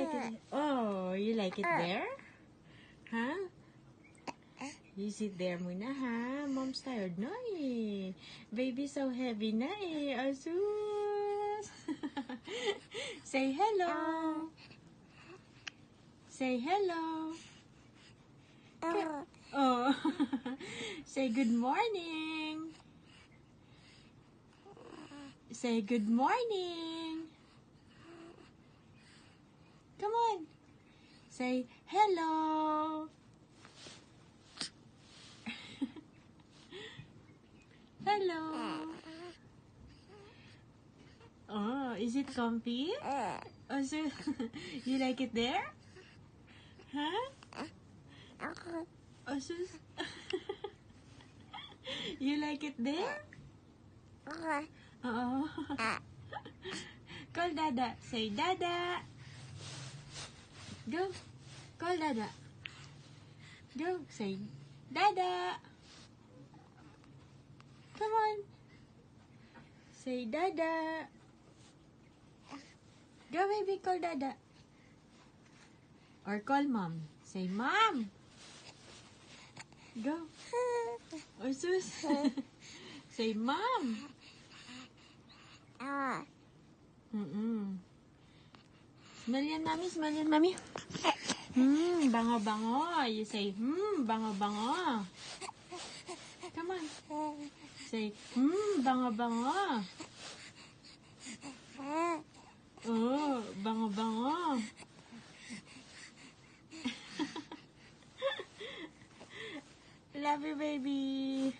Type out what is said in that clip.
like it? Oh, you like it there? Huh? You sit there muna, ha? Mom's tired na eh. Baby so heavy na eh. Asus! Say hello! Say hello! Oh! Say good morning! Say good morning! Come on! Say hello! Hello! Oh, is it comfy? Oh, so you like it there? Huh? Oh, so you like it there? Oh. Call Dada. Say Dada. Go. Call Dada. Go. Say Dada. Come on. Say Dada. Go, baby. Call Dada. Or call Mom. Say Mom. Go. Or sus. Say Mom. Smell yan, Mami. Smell yan, Mami. Bango-bango. You say, bango-bango. Come on. Say, bango-bango. Oh, bango-bango. Love you, baby.